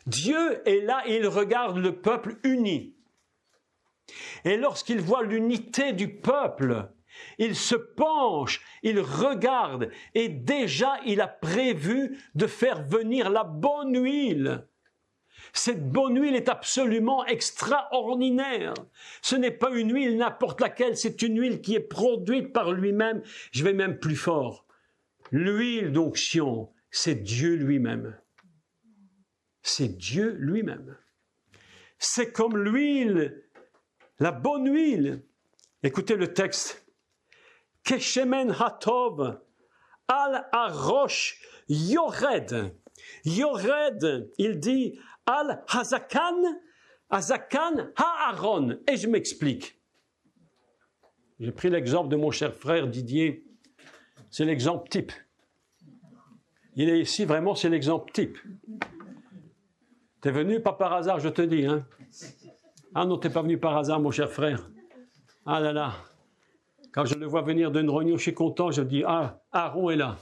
Dieu est là et il regarde le peuple uni. Et lorsqu'il voit l'unité du peuple, il se penche, il regarde et déjà il a prévu de faire venir la bonne huile. Cette bonne huile est absolument extraordinaire. Ce n'est pas une huile n'importe laquelle, c'est une huile qui est produite par lui-même. Je vais même plus fort. L'huile d'onction, c'est Dieu lui-même. C'est Dieu lui-même. C'est comme l'huile, la bonne huile. Écoutez le texte. Keshemen hatov al arosh yored. Yored, il dit al hazakan, hazakan haaron. Et je m'explique. J'ai pris l'exemple de mon cher frère Didier. C'est l'exemple type. Il est ici, vraiment, c'est l'exemple type. T'es venu, pas par hasard, je te dis. Hein? Ah non, t'es pas venu par hasard, mon cher frère. Ah là là. Quand je le vois venir d'une réunion, je suis content, je dis, ah, Aaron est là.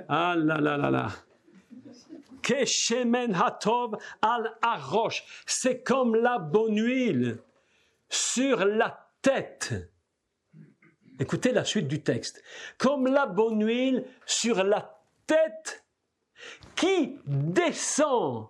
Ah là là là là. Keshemen hatov al arosh. C'est comme la bonne huile sur la tête. Écoutez la suite du texte. Comme la bonne huile sur la tête qui descend.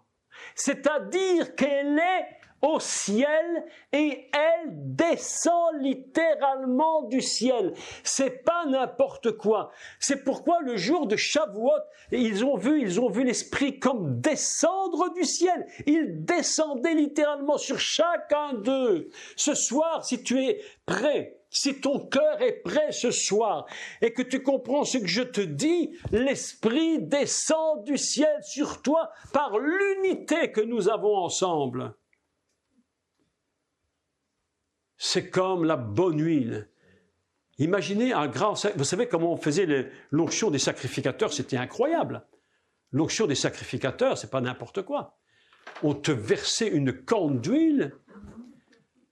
C'est-à-dire qu'elle est au ciel et elle descend littéralement du ciel. C'est pas n'importe quoi. C'est pourquoi le jour de Shavuot, ils ont vu l'Esprit comme descendre du ciel. Il descendait littéralement sur chacun d'eux. Ce soir, si tu es prêt, si ton cœur est prêt ce soir et que tu comprends ce que je te dis, l'Esprit descend du ciel sur toi par l'unité que nous avons ensemble. C'est comme la bonne huile. Imaginez un grand... Vous savez comment on faisait l'onction des sacrificateurs? C'était incroyable. L'onction des sacrificateurs, c'est pas n'importe quoi. On te versait une corne d'huile.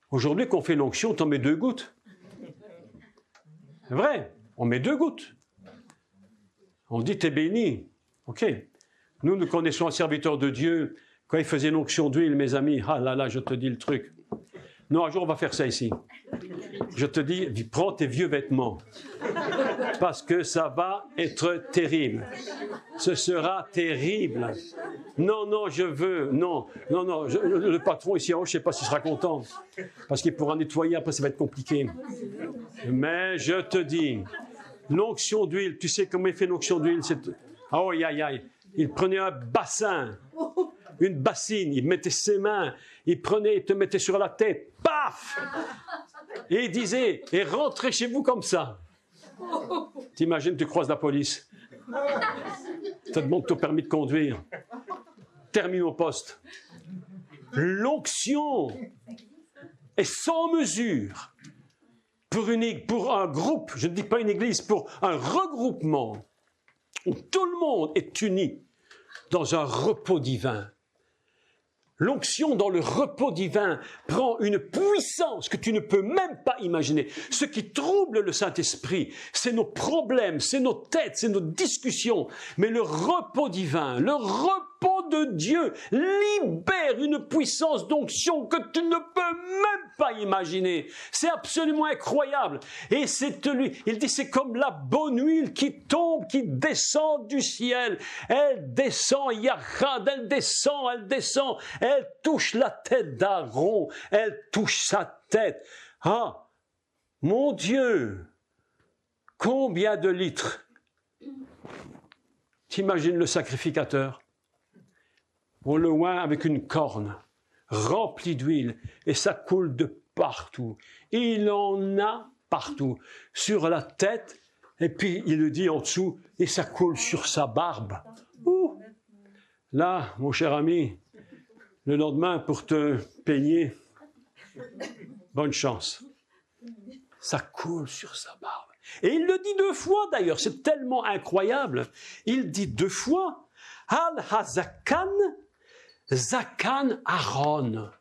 Aujourd'hui, quand on fait l'onction, on t'en met 2 gouttes. C'est vrai, on met 2 gouttes. On dit, t'es béni. OK. Nous connaissons un serviteur de Dieu. Quand il faisait l'onction d'huile, mes amis, ah là là, je te dis le truc. Non, un jour, on va faire ça ici. Je te dis, prends tes vieux vêtements. Parce que ça va être terrible. Ce sera terrible. Non, non, je veux. Non, non, non. Le patron ici en haut, je ne sais pas s'il sera content. Parce qu'il pourra nettoyer, après ça va être compliqué. Mais je te dis, l'onction d'huile, tu sais comment il fait l'onction d'huile? Oh, aïe, aïe, aïe. Il prenait un bassin, une bassine, il mettait ses mains, il te mettait sur la tête, paf! Et il disait, et rentrez chez vous comme ça. T'imagines, tu croises la police. Ça te demande ton permis de conduire. Termine au poste. L'onction est sans mesure pour un groupe, je ne dis pas une église, pour un regroupement où tout le monde est uni dans un repos divin. L'onction dans le repos divin prend une puissance que tu ne peux même pas imaginer. Ce qui trouble le Saint-Esprit, c'est nos problèmes, c'est nos têtes, c'est nos discussions. Mais le repos divin, le repos de Dieu libère une puissance d'onction que tu ne peux même pas imaginer. C'est absolument incroyable. Et il dit, c'est comme la bonne huile qui tombe, qui descend du ciel. Elle descend, Yachad, elle descend. Elle touche la tête d'Aaron, elle touche sa tête. Ah, mon Dieu, combien de litres? T'imagines le sacrificateur, au loin avec une corne, remplie d'huile, et ça coule de partout. Il en a partout, sur la tête, et puis il le dit en dessous, et ça coule sur sa barbe. Ouh. Là, mon cher ami, le lendemain, pour te peigner, bonne chance. Ça coule sur sa barbe. Et il le dit 2 fois d'ailleurs, c'est tellement incroyable. Il dit 2 fois, Al Hazakan, Zakan Aaron.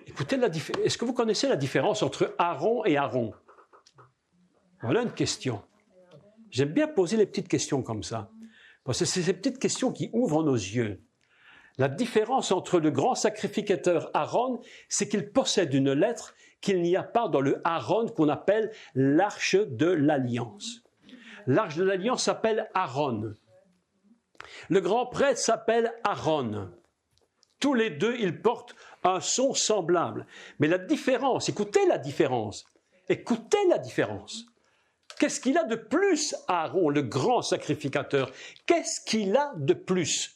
Écoutez, est-ce que vous connaissez la différence entre Aaron et Aaron? Voilà une question. J'aime bien poser les petites questions comme ça. Parce que c'est ces petites questions qui ouvrent nos yeux. La différence entre le grand sacrificateur Aaron, c'est qu'il possède une lettre qu'il n'y a pas dans le Aaron qu'on appelle l'arche de l'Alliance. L'arche de l'Alliance s'appelle Aaron. Le grand prêtre s'appelle Aaron. Tous les deux, ils portent un son semblable. Mais la différence, écoutez la différence. Écoutez la différence. Qu'est-ce qu'il a de plus, Aaron, le grand sacrificateur? Qu'est-ce qu'il a de plus?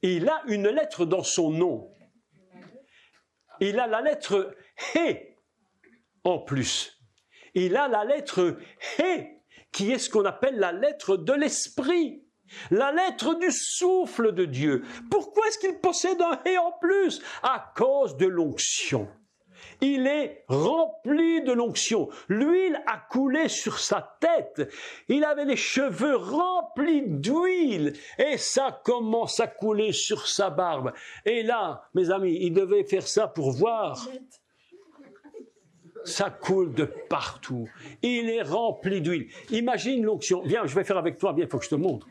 Il a une lettre dans son nom. Il a la lettre Hé en plus. Il a la lettre Hé, qui est ce qu'on appelle la lettre de l'esprit. La lettre du souffle de Dieu. Pourquoi est-ce qu'il possède un Hé en plus? À cause de l'onction. Il est rempli de l'onction. L'huile a coulé sur sa tête. Il avait les cheveux remplis d'huile. Et ça commence à couler sur sa barbe. Et là, mes amis, il devait faire ça pour voir. Ça coule de partout. Il est rempli d'huile. Imagine l'onction. Viens, je vais faire avec toi. Viens, il faut que je te montre.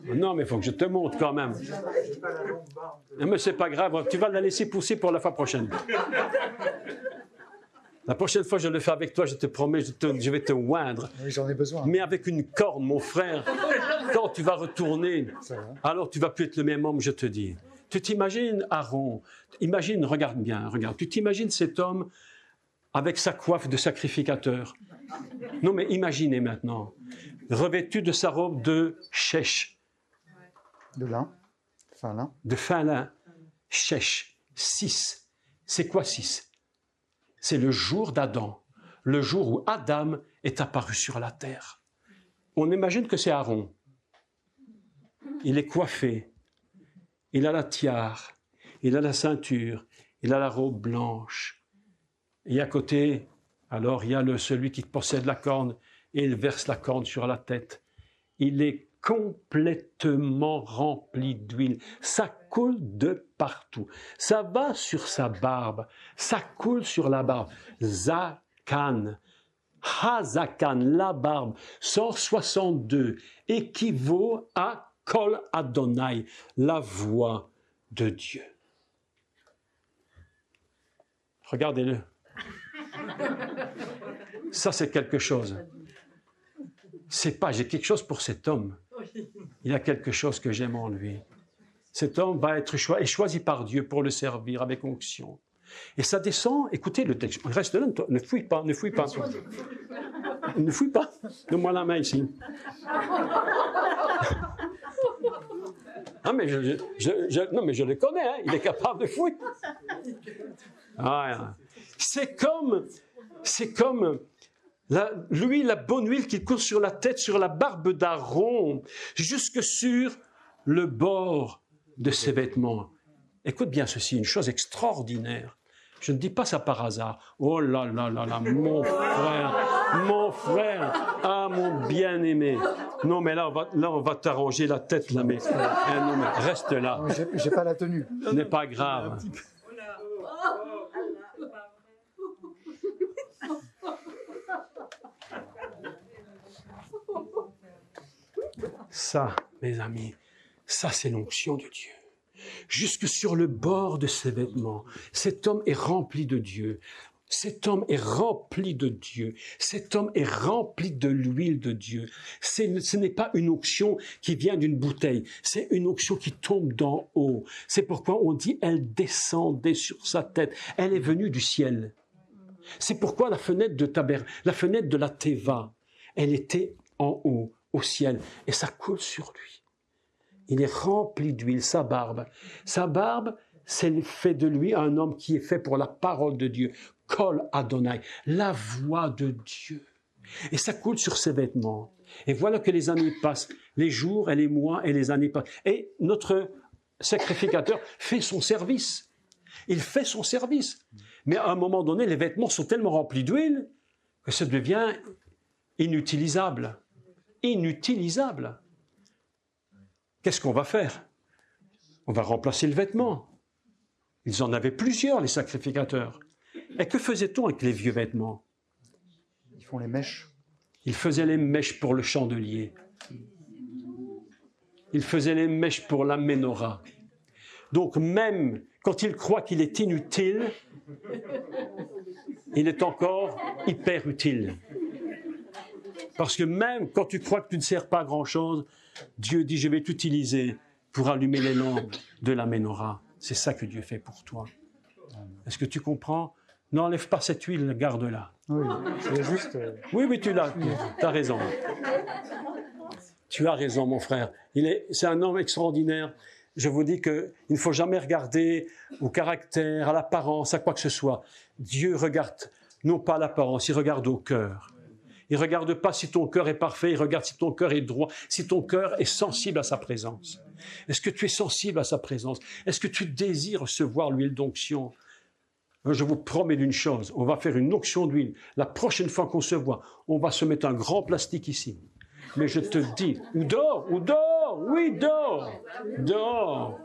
Non, mais il faut que je te montre quand même. Mais c'est pas grave, tu vas la laisser pousser pour la fois prochaine. La prochaine fois, je le fais avec toi, je te promets, je vais te oindre. Oui, j'en ai besoin. Mais avec une corne, mon frère. Quand tu vas retourner, alors tu vas plus être le même homme, je te dis. Tu t'imagines Aaron, imagine, regarde bien, regarde. Tu t'imagines cet homme avec sa coiffe de sacrificateur. Non, mais imaginez maintenant, revêtu de sa robe de chèche. De lin, fin lin. De fin lin, chèche, 6. C'est quoi 6? C'est le jour d'Adam, le jour où Adam est apparu sur la terre. On imagine que c'est Aaron. Il est coiffé, il a la tiare, il a la ceinture, il a la robe blanche. Et à côté, alors il y a celui qui possède la corne et il verse la corne sur la tête. Il est complètement rempli d'huile. Ça coule de partout. Ça va sur sa barbe. Ça coule sur la barbe. Zakan. Hazakan, la barbe. 162 équivaut à Kol Adonai, la voix de Dieu. Regardez-le. Ça, c'est quelque chose. C'est pas, j'ai quelque chose pour cet homme. Il a quelque chose que j'aime en lui. Cet homme va être choisi par Dieu pour le servir avec onction. Et ça descend, écoutez le texte, reste là, ne fouille pas, ne fouille pas. Ne fouille pas, donne-moi la main ici. Ah, mais non, mais je le connais, hein, il est capable de fouiller. Ah, c'est comme l'huile, la bonne huile qui coule sur la tête, sur la barbe d'Aaron, jusque sur le bord de ses vêtements. Écoute bien ceci, une chose extraordinaire. Je ne dis pas ça par hasard. Oh là là là là, mon frère, ah mon bien-aimé. Non, mais là, on va t'arranger la tête, là, mais, non, mais reste là. Non, j'ai pas la tenue. Ce n'est pas grave. Ça, mes amis, ça c'est l'onction de Dieu. Jusque sur le bord de ses vêtements, cet homme est rempli de Dieu. Cet homme est rempli de Dieu. Cet homme est rempli de l'huile de Dieu. Ce n'est pas une onction qui vient d'une bouteille, c'est une onction qui tombe d'en haut. C'est pourquoi on dit elle descendait sur sa tête. Elle est venue du ciel. C'est pourquoi la fenêtre de la Teva, elle était en haut, au ciel, et ça coule sur lui. Il est rempli d'huile, sa barbe. Sa barbe, c'est fait de lui un homme qui est fait pour la parole de Dieu. Kol Adonai, la voix de Dieu. Et ça coule sur ses vêtements. Et voilà que les années passent, les jours et les mois et les années passent. Et notre sacrificateur fait son service. Il fait son service. Mais à un moment donné, les vêtements sont tellement remplis d'huile que ça devient inutilisable. Inutilisable. Qu'est-ce qu'on va faire? On va remplacer le vêtement. Ils en avaient plusieurs, les sacrificateurs. Et que faisait-on avec les vieux vêtements? Ils font les mèches. Il faisait les mèches pour le chandelier. Il faisait les mèches pour la menorah. Donc même quand il croit qu'il est inutile, il est encore hyper utile. Parce que même quand tu crois que tu ne sers pas à grand-chose, Dieu dit, je vais t'utiliser pour allumer les lampes de la menorah. C'est ça que Dieu fait pour toi. Est-ce que tu comprends? N'enlève pas cette huile, garde-la. Oui, c'est juste... Oui, tu as raison. Tu as raison, mon frère. C'est un homme extraordinaire. Je vous dis qu'il ne faut jamais regarder au caractère, à l'apparence, à quoi que ce soit. Dieu regarde non pas à l'apparence, il regarde au cœur. Il ne regarde pas si ton cœur est parfait, il regarde si ton cœur est droit, si ton cœur est sensible à sa présence. Est-ce que tu es sensible à sa présence? Est-ce que tu désires recevoir l'huile d'onction? Je vous promets d'une chose, on va faire une onction d'huile. La prochaine fois qu'on se voit, on va se mettre un grand plastique ici. Mais je te dis, ou dehors, oui, dehors.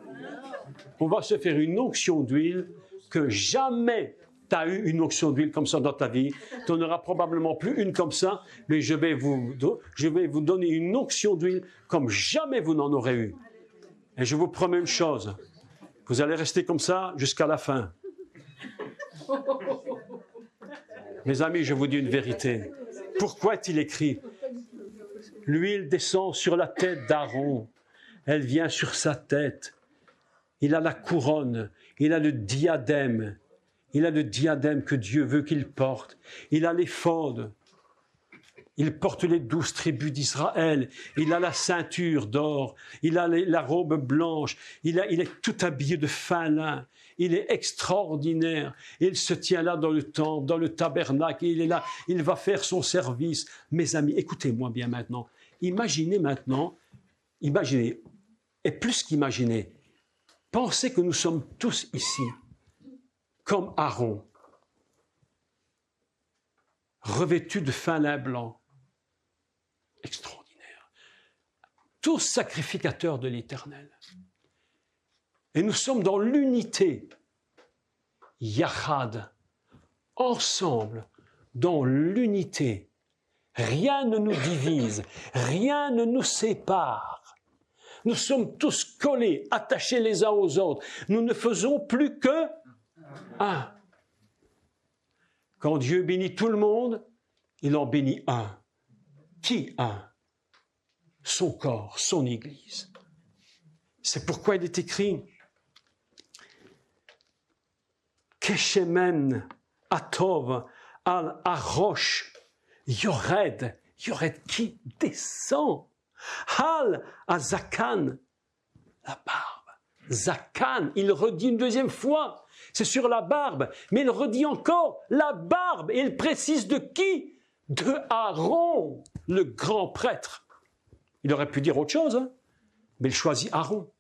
On va se faire une onction d'huile que jamais tu as eu une onction d'huile comme ça dans ta vie. Tu n'en auras probablement plus une comme ça, mais je vais vous donner une onction d'huile comme jamais vous n'en aurez eu. Et je vous promets une chose, vous allez rester comme ça jusqu'à la fin. Mes amis, je vous dis une vérité. Pourquoi est-il écrit? L'huile descend sur la tête d'Aaron. Elle vient sur sa tête. Il a la couronne. Il a le diadème. Il a le diadème que Dieu veut qu'il porte. Il a l'éphod. Il porte les 12 tribus d'Israël. Il a la ceinture d'or. Il a la robe blanche. Il est tout habillé de fin lin. Il est extraordinaire. Il se tient là dans le temple, dans le tabernacle. Il est là. Il va faire son service. Mes amis, écoutez-moi bien maintenant. Imaginez, et plus qu'imaginez, pensez que nous sommes tous ici, comme Aaron, revêtus de fin lin blanc. Extraordinaire. Tous sacrificateurs de l'Éternel. Et nous sommes dans l'unité, Yachad, ensemble, dans l'unité. Rien ne nous divise, rien ne nous sépare. Nous sommes tous collés, attachés les uns aux autres. Nous ne faisons plus que un. Quand Dieu bénit tout le monde, il en bénit un. Qui un? Son corps, son Église. C'est pourquoi il est écrit Keshemen Atov al Arosh Yored qui descend. Hal Azakan, la barbe. Zakan, il redit une deuxième fois. C'est sur la barbe, mais il redit encore la barbe. Et il précise de qui? De Aaron, le grand prêtre. Il aurait pu dire autre chose, hein, mais il choisit Aaron.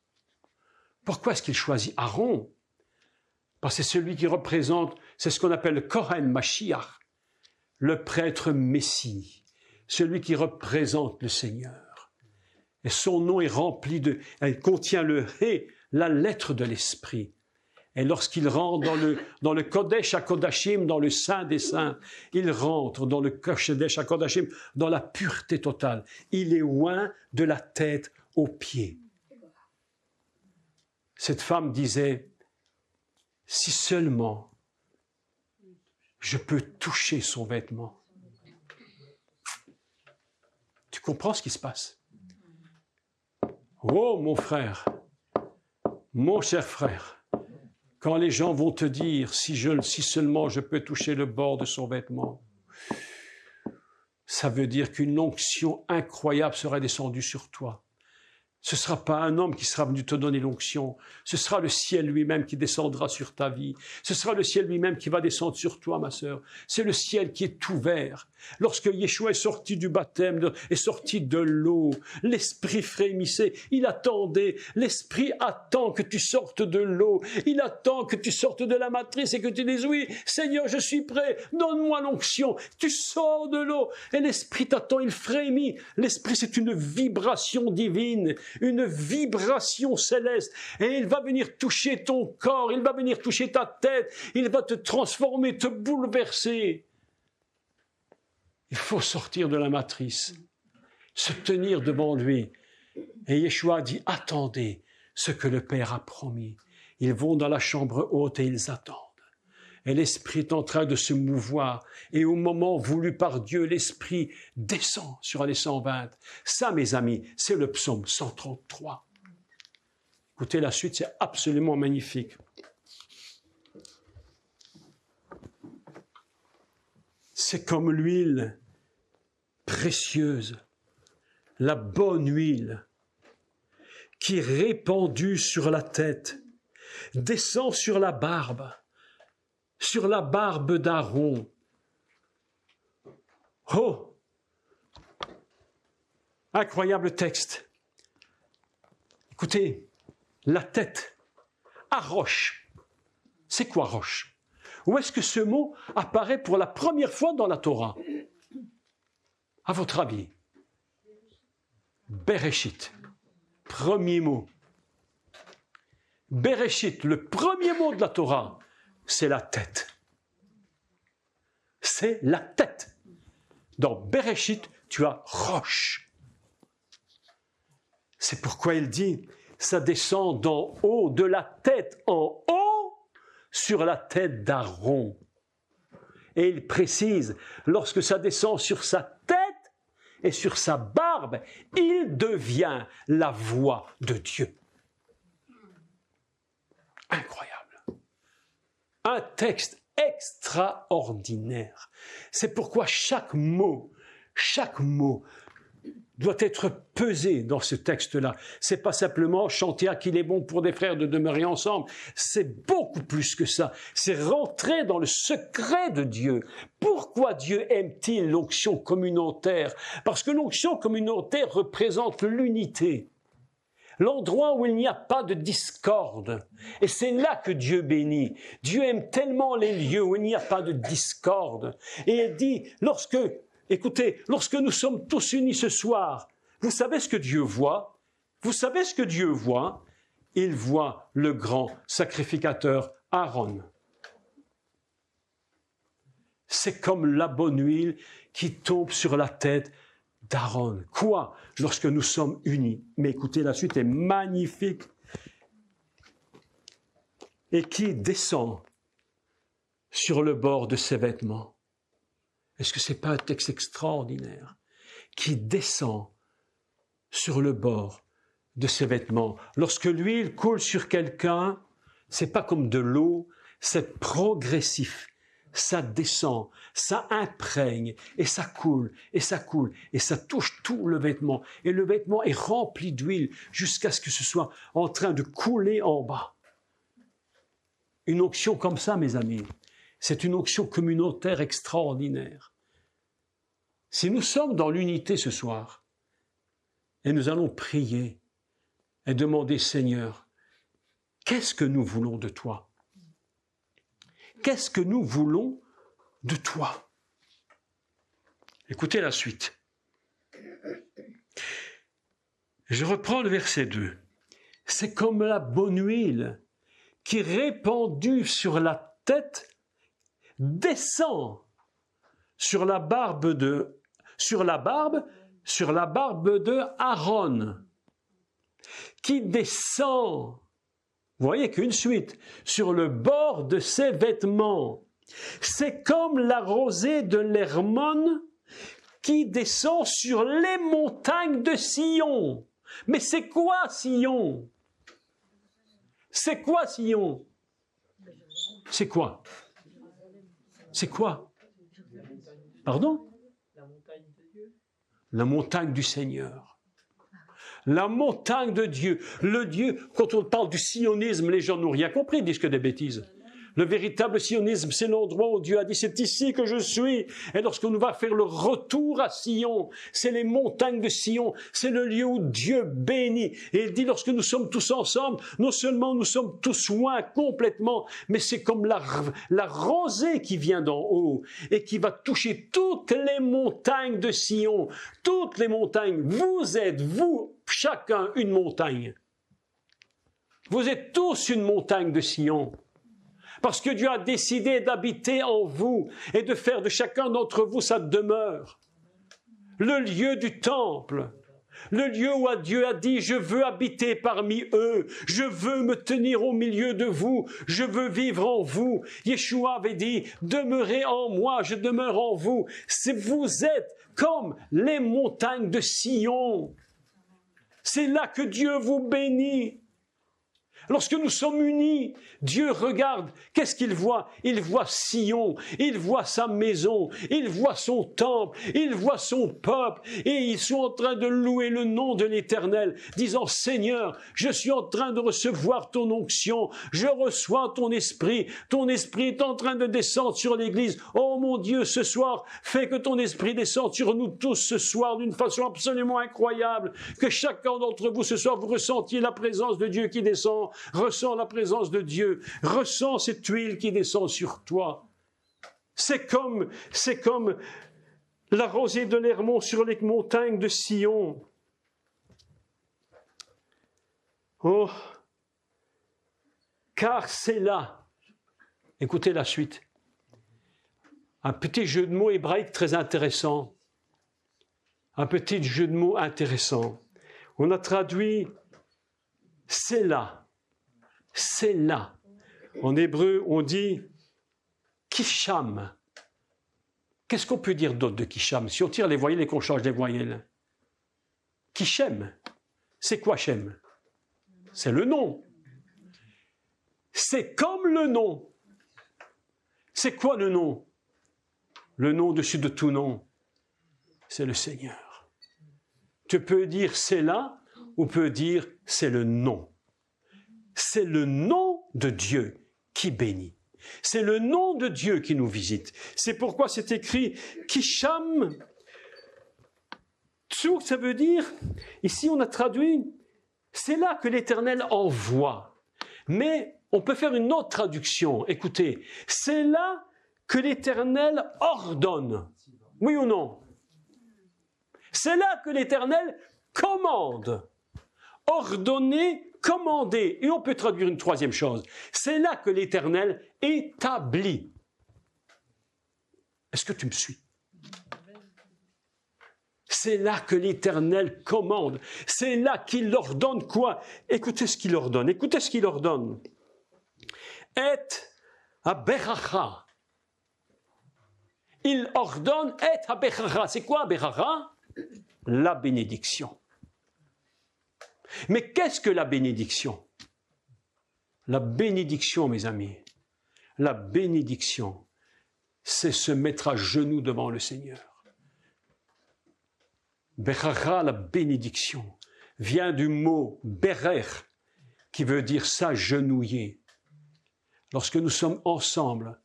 Pourquoi est-ce qu'il choisit Aaron? Parce que c'est celui qui représente, c'est ce qu'on appelle le Kohen Mashiach, le prêtre Messie, celui qui représente le Seigneur. Et son nom est rempli elle contient le Hé, la lettre de l'Esprit. Et lorsqu'il rentre dans le Kodesh HaKodashim, dans le Saint des Saints, il rentre dans le Kodesh HaKodashim, dans la pureté totale. Il est oint de la tête aux pieds. Cette femme disait, si seulement je peux toucher son vêtement. Tu comprends ce qui se passe? Oh, mon frère, mon cher frère, quand les gens vont te dire, si seulement je peux toucher le bord de son vêtement, ça veut dire qu'une onction incroyable sera descendue sur toi. Ce ne sera pas un homme qui sera venu te donner l'onction. Ce sera le ciel lui-même qui descendra sur ta vie. Ce sera le ciel lui-même qui va descendre sur toi, ma sœur. C'est le ciel qui est ouvert. Lorsque Yeshua est sorti du baptême, est sorti de l'eau, l'Esprit frémissait. Il attendait. L'Esprit attend que tu sortes de l'eau. Il attend que tu sortes de la matrice et que tu dises, oui, Seigneur, je suis prêt. Donne-moi l'onction. Tu sors de l'eau. Et l'Esprit t'attend. Il frémit. L'Esprit, c'est une vibration divine. Une vibration céleste, et il va venir toucher ton corps, il va venir toucher ta tête, il va te transformer, te bouleverser. Il faut sortir de la matrice, se tenir devant lui. Et Yeshua dit, attendez ce que le Père a promis. Ils vont dans la chambre haute et ils attendent. Et l'Esprit est en train de se mouvoir. Et au moment voulu par Dieu, l'Esprit descend sur les 120. Ça, mes amis, c'est le psaume 133. Écoutez la suite, c'est absolument magnifique. C'est comme l'huile précieuse, la bonne huile, qui répandue sur la tête, descend sur la barbe d'Aaron. Oh! Incroyable texte. Écoutez, la tête, à roche. C'est quoi roche? Où est-ce que ce mot apparaît pour la première fois dans la Torah? À votre avis? Bereshit, premier mot. Bereshit, le premier mot de la Torah, c'est la tête. C'est la tête. Dans Bereshit, tu as roche. C'est pourquoi il dit, ça descend d'en haut, de la tête en haut, sur la tête d'Aaron. Et il précise, lorsque ça descend sur sa tête et sur sa barbe, il devient la voix de Dieu. Incroyable. Un texte extraordinaire. C'est pourquoi chaque mot doit être pesé dans ce texte-là. C'est pas simplement chanter à qu'il est bon pour des frères de demeurer ensemble. C'est beaucoup plus que ça. C'est rentrer dans le secret de Dieu. Pourquoi Dieu aime-t-il l'onction communautaire? Parce que l'onction communautaire représente l'unité. L'endroit où il n'y a pas de discorde. Et c'est là que Dieu bénit. Dieu aime tellement les lieux où il n'y a pas de discorde. Et il dit, écoutez, lorsque nous sommes tous unis ce soir, vous savez ce que Dieu voit? Vous savez ce que Dieu voit? Il voit le grand sacrificateur Aaron. C'est comme la bonne huile qui tombe sur la tête d'Aaron. Quoi? Lorsque nous sommes unis. Mais écoutez, la suite est magnifique. Et qui descend sur le bord de ses vêtements. Est-ce que ce n'est pas un texte extraordinaire? Qui descend sur le bord de ses vêtements. Lorsque l'huile coule sur quelqu'un, c'est pas comme de l'eau, c'est progressif. Ça descend, ça imprègne, et ça coule, et ça coule, et ça touche tout le vêtement. Et le vêtement est rempli d'huile jusqu'à ce que ce soit en train de couler en bas. Une onction comme ça, mes amis, c'est une onction communautaire extraordinaire. Si nous sommes dans l'unité ce soir, et nous allons prier et demander, Seigneur, qu'est-ce que nous voulons de toi? Qu'est-ce que nous voulons de toi? Écoutez la suite. Je reprends le verset 2. C'est comme la bonne huile qui, répandue sur la tête, descend sur la barbe de Aaron, qui descend, vous voyez qu'une suite, sur le bord de ses vêtements. C'est comme la rosée de l'Hermon qui descend sur les montagnes de Sion. Mais c'est quoi Sion? C'est quoi Sion? C'est quoi? C'est quoi? Pardon? La montagne du Seigneur. La montagne de Dieu. Le Dieu, quand on parle du sionisme, les gens n'ont rien compris, ils disent que des bêtises. Le véritable sionisme, c'est l'endroit où Dieu a dit, c'est ici que je suis. Et lorsqu'on va faire le retour à Sion, c'est les montagnes de Sion, c'est le lieu où Dieu bénit. Et il dit, lorsque nous sommes tous ensemble, non seulement nous sommes tous loin complètement, mais c'est comme la rosée qui vient d'en haut et qui va toucher toutes les montagnes de Sion. Toutes les montagnes. Vous êtes, vous, chacun, une montagne. Vous êtes tous une montagne de Sion. Parce que Dieu a décidé d'habiter en vous et de faire de chacun d'entre vous sa demeure. Le lieu du temple. Le lieu où Dieu a dit, je veux habiter parmi eux, je veux me tenir au milieu de vous, je veux vivre en vous. Yeshua avait dit, demeurez en moi, je demeure en vous. Vous êtes comme les montagnes de Sion. C'est là que Dieu vous bénit. Lorsque nous sommes unis, Dieu regarde, qu'est-ce qu'il voit? Il voit Sion, il voit sa maison, il voit son temple, il voit son peuple, et ils sont en train de louer le nom de l'Éternel, disant, Seigneur, je suis en train de recevoir ton onction, je reçois ton esprit est en train de descendre sur l'Église. Oh mon Dieu, ce soir, fais que ton esprit descende sur nous tous ce soir d'une façon absolument incroyable, que chacun d'entre vous ce soir, vous ressentiez la présence de Dieu qui descend. Ressens la présence de Dieu, ressens cette huile qui descend sur toi. C'est comme la rosée de l'Hermon sur les montagnes de Sion. Oh, car c'est là, écoutez la suite, un petit jeu de mots hébraïque très intéressant, un petit jeu de mots intéressant. On a traduit « c'est là ». C'est là. En hébreu, on dit Kisham. Qu'est-ce qu'on peut dire d'autre de Kisham? Si on tire les voyelles et qu'on change les voyelles. Kishem. C'est quoi Shem? C'est le nom. C'est comme le nom. C'est quoi le nom? Le nom au-dessus de tout nom, c'est le Seigneur. Tu peux dire c'est là ou peut dire c'est le nom. C'est le nom de Dieu qui bénit. C'est le nom de Dieu qui nous visite. C'est pourquoi c'est écrit Kisham. Tsuk, ça veut dire, ici on a traduit, c'est là que l'Éternel envoie. Mais on peut faire une autre traduction. Écoutez, c'est là que l'Éternel ordonne. Oui ou non? C'est là que l'Éternel commande. Ordonner, commander. Et on peut traduire une troisième chose. C'est là que l'Éternel établit. Est-ce que tu me suis? C'est là que l'Éternel commande. C'est là qu'il ordonne quoi? Écoutez ce qu'il ordonne. Écoutez ce qu'il ordonne. Et aberacha. Il ordonne et aberacha. C'est quoi aberacha? La bénédiction. Mais qu'est-ce que la bénédiction? La bénédiction, mes amis, la bénédiction, c'est se mettre à genoux devant le Seigneur. Berara, la bénédiction, vient du mot berer, qui veut dire s'agenouiller. Lorsque nous sommes ensemble,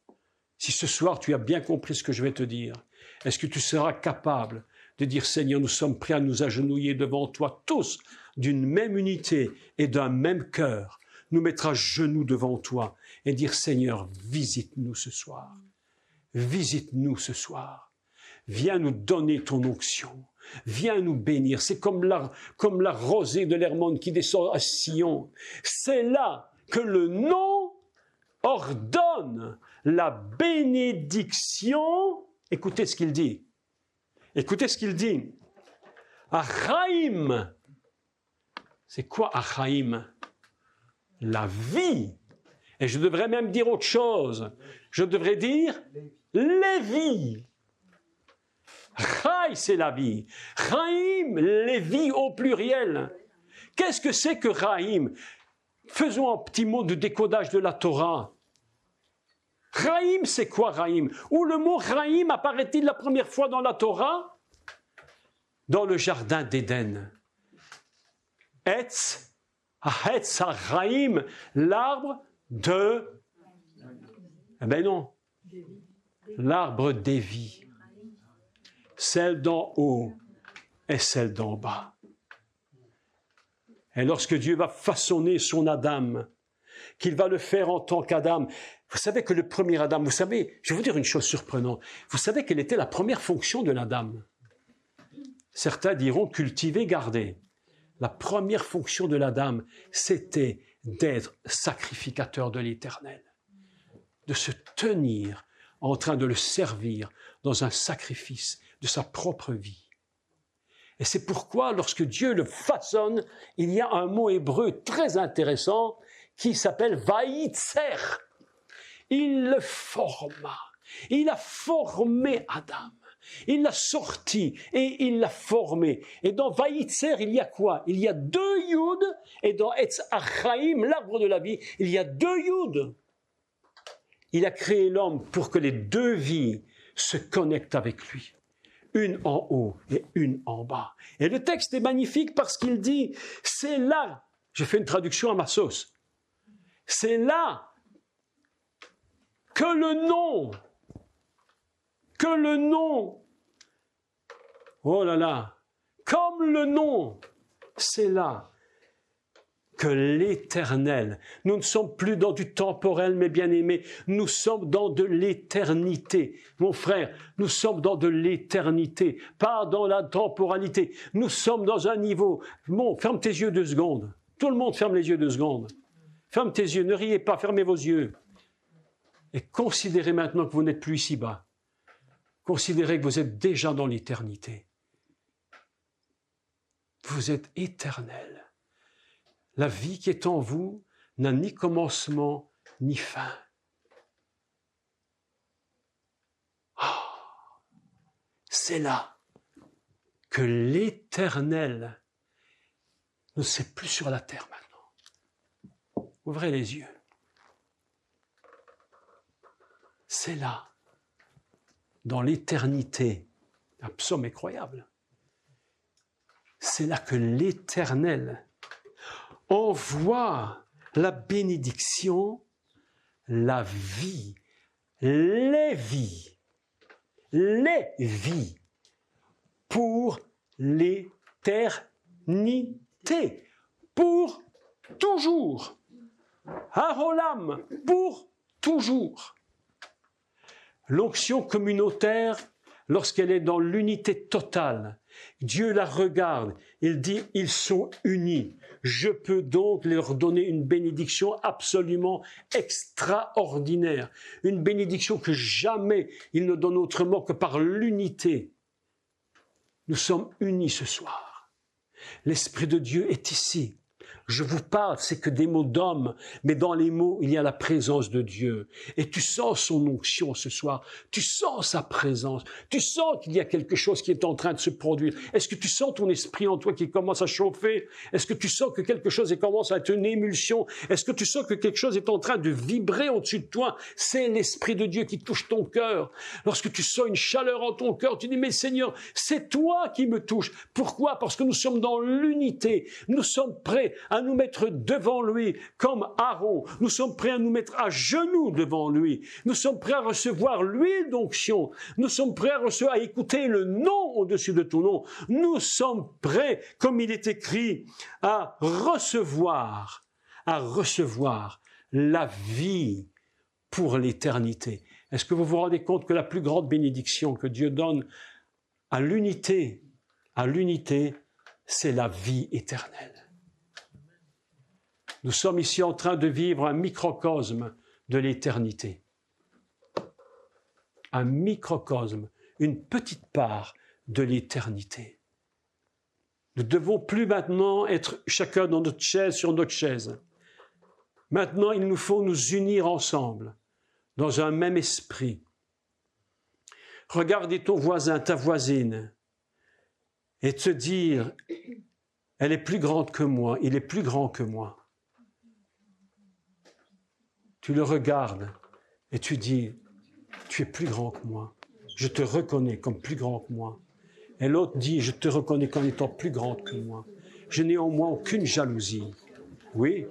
si ce soir tu as bien compris ce que je vais te dire, est-ce que tu seras capable de dire, Seigneur, nous sommes prêts à nous agenouiller devant toi tous, d'une même unité et d'un même cœur, nous mettre à genoux devant toi et dire, Seigneur, visite-nous ce soir. Visite-nous ce soir. Viens nous donner ton onction. Viens nous bénir. C'est comme la rosée de l'Hermon qui descend à Sion. C'est là que le nom ordonne la bénédiction. Écoutez ce qu'il dit. Écoutez ce qu'il dit. Achaim. C'est quoi Achaim? La vie. Et je devrais même dire autre chose. Je devrais dire Lévi. Chai, c'est la vie. Chaim, Lévi au pluriel. Qu'est-ce que c'est que Chaim? Faisons un petit mot de décodage de la Torah. Chaim, c'est quoi Chaim? Où le mot Chaim apparaît-il la première fois dans la Torah? Dans le jardin d'Éden. Etz, Etz ha-Chaim, l'arbre de... Eh bien non, l'arbre des vies. Celle d'en haut et celle d'en bas. Et lorsque Dieu va façonner son Adam, qu'il va le faire en tant qu'Adam, vous savez que le premier Adam, vous savez, je vais vous dire une chose surprenante, vous savez quelle était la première fonction de l'Adam? Certains diront cultiver, garder. La première fonction de l'Adam, c'était d'être sacrificateur de l'Éternel. de se tenir en train de le servir dans un sacrifice de sa propre vie. Et c'est pourquoi, lorsque Dieu le façonne, il y a un mot hébreu très intéressant qui s'appelle « vaïtser ». Il le forma. Il a formé Adam. Il l'a sorti et il l'a formé. Et dans vaïtser, il y a quoi? Il y a 2 Yud, et dans Etz Achaim, l'arbre de la vie, il y a 2 Yud. Il a créé l'homme pour que les 2 vies se connectent avec lui. Une en haut et une en bas. Et le texte est magnifique parce qu'il dit, c'est là, je fais une traduction à ma sauce, c'est là que le nom, oh là là, comme le nom, c'est là que l'Éternel, nous ne sommes plus dans du temporel, mes bien-aimés, nous sommes dans de l'éternité. Mon frère, nous sommes dans de l'éternité, pas dans la temporalité. Nous sommes dans un niveau... Bon, ferme tes yeux 2 secondes. Tout le monde ferme les yeux 2 secondes. Ferme tes yeux, ne riez pas, fermez vos yeux. Et considérez maintenant que vous n'êtes plus ici-bas. Considérez que vous êtes déjà dans l'éternité. Vous êtes éternel. La vie qui est en vous n'a ni commencement ni fin. Oh, c'est là que l'Éternel ne sait plus sur la terre maintenant. Ouvrez les yeux. C'est là, dans l'éternité, un psaume incroyable. C'est là que l'Éternel envoie la bénédiction, la vie, les vies, pour l'éternité, pour toujours. Harolam, pour toujours. L'onction communautaire, lorsqu'elle est dans l'unité totale, Dieu la regarde, il dit, ils sont unis. Je peux donc leur donner une bénédiction absolument extraordinaire. Une bénédiction que jamais ils ne donnent autrement que par l'unité. Nous sommes unis ce soir. L'Esprit de Dieu est ici. Je vous parle, c'est que des mots d'homme, mais dans les mots, il y a la présence de Dieu. Et tu sens son onction ce soir, tu sens sa présence, tu sens qu'il y a quelque chose qui est en train de se produire. Est-ce que tu sens ton esprit en toi qui commence à chauffer? Est-ce que tu sens que quelque chose commence à être une émulsion? Est-ce que tu sens que quelque chose est en train de vibrer au-dessus de toi? C'est l'Esprit de Dieu qui touche ton cœur. Lorsque tu sens une chaleur en ton cœur, tu dis, mais Seigneur, c'est toi qui me touches. Pourquoi? Parce que nous sommes dans l'unité. Nous sommes prêts à nous mettre devant lui comme Aaron. Nous sommes prêts à nous mettre à genoux devant lui. Nous sommes prêts à recevoir l'huile d'onction. Nous sommes prêts à écouter le nom au-dessus de tout nom. Nous sommes prêts, comme il est écrit, à recevoir la vie pour l'éternité. Est-ce que vous vous rendez compte que la plus grande bénédiction que Dieu donne à l'unité, c'est la vie éternelle? Nous sommes ici en train de vivre un microcosme de l'éternité. Un microcosme, une petite part de l'éternité. Nous ne devons plus maintenant être chacun dans notre chaise, sur notre chaise. Maintenant, il nous faut nous unir ensemble, dans un même esprit. Regarder ton voisin, ta voisine, et te dire, elle est plus grande que moi, il est plus grand que moi. Tu le regardes et tu dis, tu es plus grand que moi. Je te reconnais comme plus grand que moi. Et l'autre dit, je te reconnais comme étant plus grande que moi. Je n'ai en moi aucune jalousie. Oui.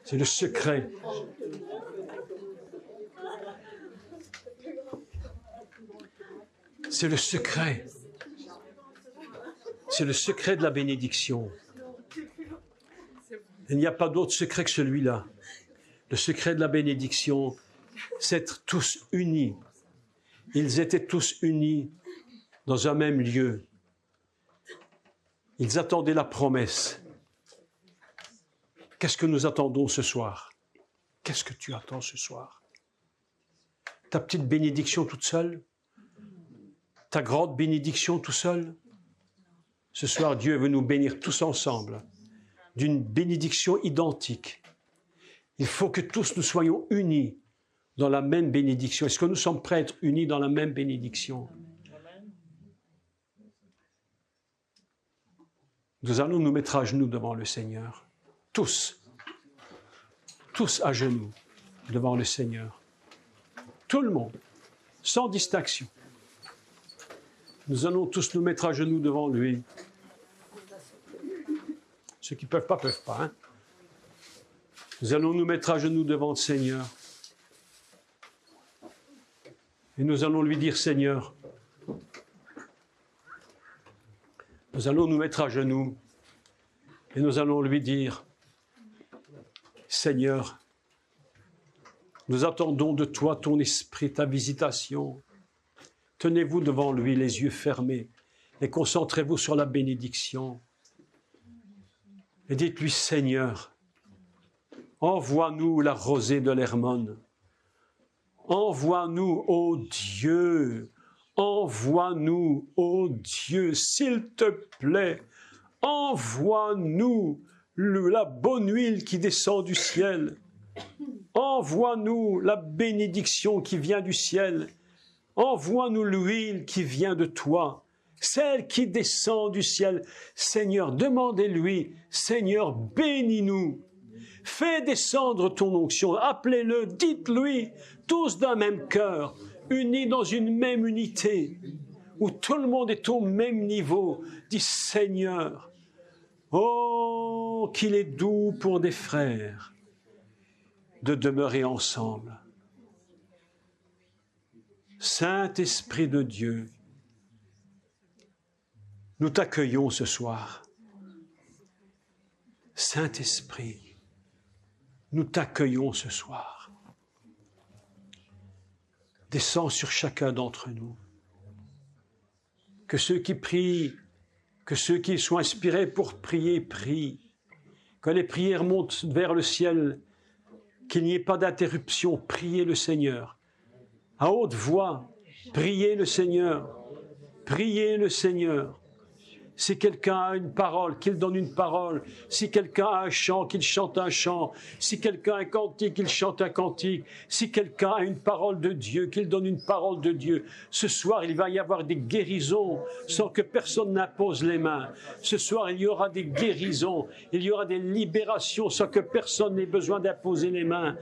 C'est le secret. C'est le secret. C'est le secret de la bénédiction. Il n'y a pas d'autre secret que celui-là. Le secret de la bénédiction, c'est être tous unis. Ils étaient tous unis dans un même lieu. Ils attendaient la promesse. Qu'est-ce que nous attendons ce soir? Qu'est-ce que tu attends ce soir? Ta petite bénédiction toute seule? Ta grande bénédiction tout seul? Ce soir, Dieu veut nous bénir tous ensemble d'une bénédiction identique. Il faut que tous nous soyons unis dans la même bénédiction. Est-ce que nous sommes prêts à être unis dans la même bénédiction? Nous allons nous mettre à genoux devant le Seigneur. Tous à genoux devant le Seigneur. Tout le monde, sans distinction. Nous allons tous nous mettre à genoux devant lui. Ceux qui ne peuvent pas, hein. Nous allons nous mettre à genoux devant le Seigneur. Et nous allons lui dire, Seigneur, nous allons nous mettre à genoux et nous allons lui dire, Seigneur, nous attendons de toi ton esprit, ta visitation. Tenez-vous devant lui, les yeux fermés, et concentrez-vous sur la bénédiction. Et dites-lui, Seigneur, envoie-nous la rosée de l'Hermone. Envoie-nous, ô Dieu, envoie-nous, ô Dieu, s'il te plaît, envoie-nous la bonne huile qui descend du ciel. Envoie-nous la bénédiction qui vient du ciel. Envoie-nous l'huile qui vient de toi, celle qui descend du ciel. Seigneur, demandez-lui, Seigneur, bénis-nous. Fais descendre ton onction, appelez-le, dites-lui, tous d'un même cœur, unis dans une même unité, où tout le monde est au même niveau. Dis, Seigneur, oh, qu'il est doux pour des frères de demeurer ensemble. Saint-Esprit de Dieu, nous t'accueillons ce soir. Saint-Esprit, nous t'accueillons ce soir. Descends sur chacun d'entre nous. Que ceux qui prient, que ceux qui sont inspirés pour prier, prient. Que les prières montent vers le ciel, qu'il n'y ait pas d'interruption. Priez le Seigneur. À haute voix, priez le Seigneur. Priez le Seigneur. Si quelqu'un a une parole, qu'il donne une parole. Si quelqu'un a un chant, qu'il chante un chant. Si quelqu'un a un cantique, qu'il chante un cantique. Si quelqu'un a une parole de Dieu, qu'il donne une parole de Dieu. Ce soir, il va y avoir des guérisons sans que personne n'impose les mains. Ce soir, il y aura des guérisons. Il y aura des libérations sans que personne n'ait besoin d'imposer les mains.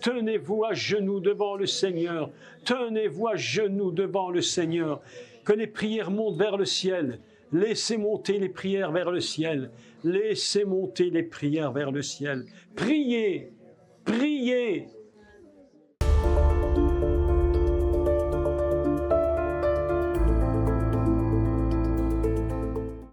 Tenez-vous à genoux devant le Seigneur. Tenez-vous à genoux devant le Seigneur. Que les prières montent vers le ciel. Laissez monter les prières vers le ciel. Laissez monter les prières vers le ciel. Priez, priez,